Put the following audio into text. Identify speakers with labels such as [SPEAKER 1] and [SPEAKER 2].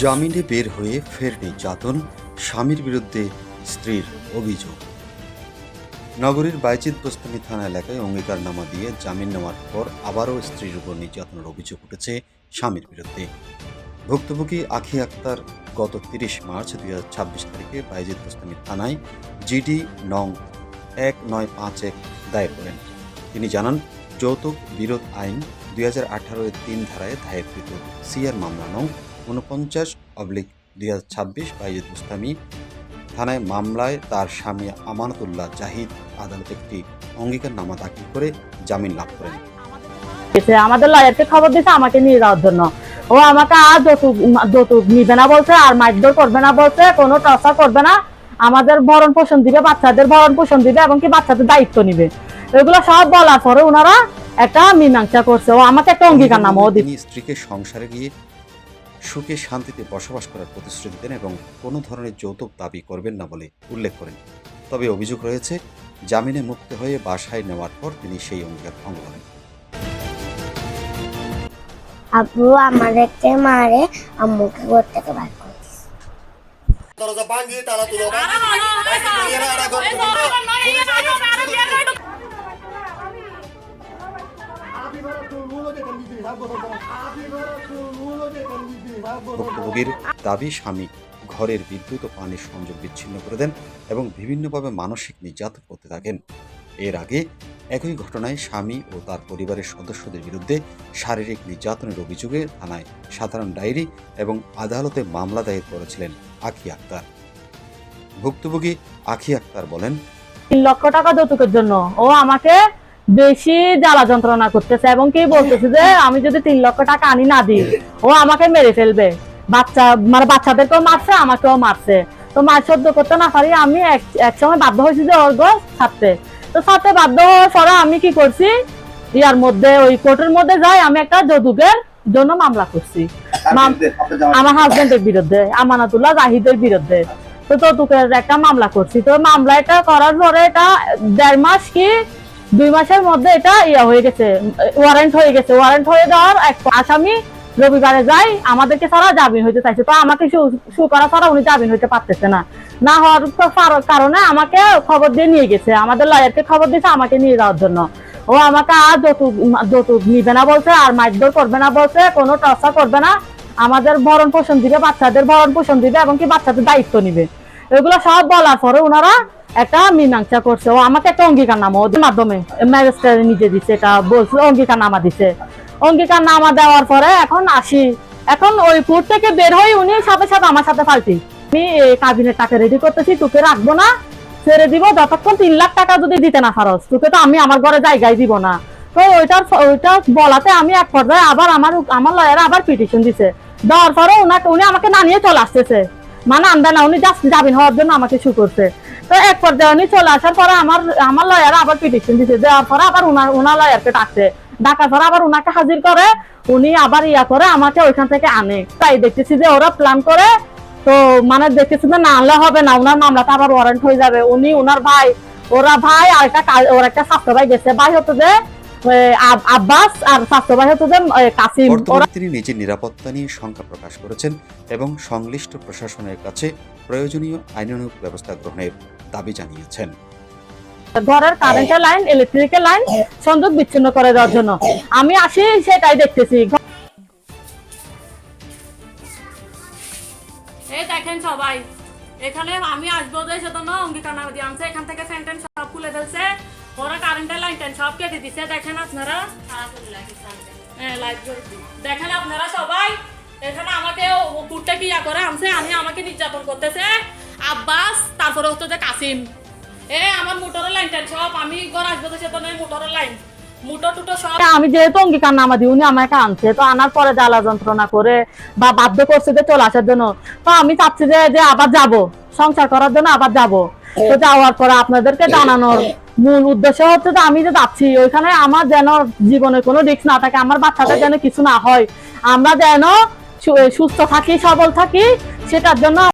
[SPEAKER 1] জামিনে বের হয়ে ফের নির্যাতন, স্বামীর বিরুদ্ধে স্ত্রীর অভিযোগ। নগরীর বাইজিদ বোস্তামি থানা এলাকায় অঙ্গীকারনামা দিয়ে জামিন নেওয়ার পর আবারও স্ত্রীর উপর নির্যাতনের অভিযোগ উঠেছে স্বামীর বিরুদ্ধে। ভুক্তভোগী আখি আক্তার গত ৩০ মার্চ ২০২৬ তারিখে বাইজিদ বোস্তামি থানায় জিডি নং 1951 দায়ের করেন। তিনি জানান, যৌতুক বিরোধ আইন ২০১৮ এর ৩ ধারায় দায়েরকৃত সিআর মামলা নং 49/2026 বাইজিদ বোস্তামি থানায় মামলায় তার স্বামী আমানতুল্লাহ জাহিদ আদালতে একটি অঙ্গীকারনামা দাখিল করে জামিন লাভ করেন।
[SPEAKER 2] আমাদের লয়ারকে খবর দিয়েছে আমাকে নিয়ে যাওয়ার জন্য। ও আমাকে আর যৌতুক নিবে না বলছে, আর মারধর করবে না বলছে, কোনো টর্চার করবে না, আমাদের ভরণ পোষণ দিবে, বাচ্চাদের ভরণ পোষণ দিবে এবং কি বাচ্চাদের দায়িত্ব নিবে। এগুলো সব বলার পরে ওনারা একটা মীমাংসা করছে। ও আমাকে একটা অঙ্গীকারনামাও দিয়েছে।
[SPEAKER 1] তিনি স্ত্রীকে সংসারে গিয়ে সুখে শান্তিতে বসবাস করার প্রতিশ্রুতি দেন এবং কোনো ধরনের যৌতুক দাবি করবেন না বলে উল্লেখ করেন। তবে অভিযোগ রয়েছে, জামিনে মুক্ত হয়ে বাসায় নেওয়ার পর তিনি সেই অঙ্গীকার ভঙ্গ করেন।
[SPEAKER 3] আব্বু আমাদেরকে মারে, আম্মুকে ঘর থেকে বার করে দিয়েছে।
[SPEAKER 4] দরজা ভাঙি তালা তুলো
[SPEAKER 1] ভুক্তভোগীর দাবি, স্বামী ঘরের বিদ্যুৎ ও পানির সংযোগ বিচ্ছিন্ন করে দেন এবং বিভিন্নভাবে মানসিক নির্যাতন করতে থাকেন। এর আগে একই ঘটনায় স্বামী ও তার পরিবারের সদস্যদের বিরুদ্ধে শারীরিক নির্যাতনের অভিযোগে থানায় সাধারণ ডায়েরি এবং আদালতে মামলা দায়ের করেছিলেন আখি আক্তার। ভুক্তভোগী আখি আক্তার বলেন,
[SPEAKER 2] ৩ লক্ষ টাকা যৌতুকের জন্য ও আমাকে বেশি জ্বালা যন্ত্রণা করতেছে এবং কি বলতেছে যে আমি যদি 3 লক্ষ টাকা আনি না দিই ও আমাকে মেরে ফেলবে। বাচ্চাদেরকেও মারছে, আমাকেও মারছে। তো মার সহ্য করতে না পারি আমি এক সময় বাধ্য হয়েছি যে ওর গো ছাড়তে। তো ছাড়তে বাধ্য হওয়ার পরে আমি কি করছি, ইয়ার মধ্যে ওই কোর্টের মধ্যে যাই, আমি একটা যৌতুকের জন্য মামলা করছি আমার হাজবেন্ডের বিরুদ্ধে, আমানতুল্লাহ জাহিদের বিরুদ্ধে। তো যৌতুকের একটা মামলা করছি। তো মামলা এটা করার পরে এটা 1.5 মাস কি 2 মাসের মধ্যে এটা হয়ে গেছে, ওয়ারেন্ট হয়ে গেছে। ওয়ারেন্ট হয়ে যাওয়ার এক আসামি রবিবারে যাই, আমাদেরকে ছাড়া জামিন হইতে চাইছে। তো আমাকে সু করা ছাড়া উনি জামিন হইতে পারতেছে না। না হওয়ার কারণে আমাকে খবর দিয়ে নিয়ে গেছে, আমাদের লয়ারকে খবর দিয়েছে আমাকে নিয়ে যাওয়ার জন্য। ও আমাকে আর যৌতুক নিবে না বলছে, আর মারধর করবে না বলছে, কোনো টর্চার করবে না, আমাদের ভরণ পোষণ দিবে, বাচ্চাদের ভরণ পোষণ দিবে এবং কি বাচ্চাদের দায়িত্ব নিবে। এগুলো সব বলার পরে ওনারা একটা মীমাংসা করছে। ও আমাকে একটা অঙ্গীকারনামা ওদের মাধ্যমে ম্যাজিস্ট্রেট নিজে দিচ্ছে, এটা বলছিল অঙ্গীকারনামা দিচ্ছে। অঙ্গীকারনামা দেওয়ার পরে এখন ওই কোর্ট থেকে বের হয়ে উনি সাথে সাথে আমার সাথে ফালতি, আমি কাবিনের টাকা রেডি করতেছি, তোকে রাখবো না, ছেড়ে দিব যতক্ষণ 3 লাখ টাকা যদি দিতে না পারস, তোকে তো আমি আমার ঘরে জায়গায় দিব না। তো ওইটা বলাতে আমি এক পর্যায়ে আবার আমার লয়ার আবার পিটিশন দিছে। দেওয়ার পরে উনি আমাকে না নিয়ে চলে আসতেছে, মানে আনবে না, উনি জাস্ট জামিন হওয়ার জন্য আমাকে শু করছে। তো এক পর্যায়ে উনি চলে আসার পরে আমার লয়ার আবার পিটিশন দিছে, দেওয়ার পরে আবার ওনার লয়ারকে ডাকার পরে আবার ওনাকে হাজির করে, উনি আবার করে আমাকে ওইখান থেকে আনে। তাই দেখতেছি যে ওরা প্ল্যান করে, তো মানে দেখতেছি যে না আনলে হবে না, ওনার মামলাটা আবার ওয়ারেন্ট হয়ে যাবে। ওনার ভাই, আর ওর একটা ছাত্র ভাই গেছে, ভাই হতো যে আব্বাস আর ছাত্র ভাই হতো যে কাসিম।
[SPEAKER 1] তিনি নিজের নিরাপত্তা নিয়ে শঙ্কা প্রকাশ করেছেন এবং সংশ্লিষ্ট প্রশাসনের কাছে প্রয়োজনীয় আইনানুগ ব্যবস্থা গ্রহণের দাবি জানিয়েছেন।
[SPEAKER 2] ঘরের কারেন্টের লাইন, ইলেকট্রিকের লাইন সংযোগ বিচ্ছিন্ন করে দেওয়ার জন্য আমি আসি, সেটাই দেখতেছি।
[SPEAKER 5] এই দেখেন সবাই, এখানে আমি আসবো যে সেজন্য অঙ্গীকারনামা দিয়ে আনছে, এখান থেকে ফ্যান সব খুলে ফেলছে, ওরা কারেন্টের লাইন সব কেটে দিচ্ছে। দেখেন আপনারা, দেখেন আপনারা সবাই, এখানে আমাকে কুটটা কি করে আনছে, আমাকে নির্যাতন করতেছে আব্বাস, তারপরে হচ্ছে যে কাসিম। আমার মোটরের লাইন সব, আমি ঘর আসবো যে সেজন্য মোটরের লাইন
[SPEAKER 2] আমি যেহেতু অঙ্গীকারনামা দিই, উনি আমাকে আনছে, তো আনার পরে জ্বালা যন্ত্রণা করে বা বাধ্য করছে যে চলে আসার জন্য। তো আমি চাচ্ছি যে আবার যাব সংসার করার জন্য, আবার যাব। তো যাওয়ার পরে আপনাদেরকে জানানোর মূল উদ্দেশ্য হচ্ছে যে আমি যে যাচ্ছি ওইখানে আমার যেন জীবনে কোনো রিস্ক না থাকে, আমার বাচ্চাটা যেন কিছু না হয়, আমরা যেন সুস্থ থাকি, সবল থাকি, সেটার জন্য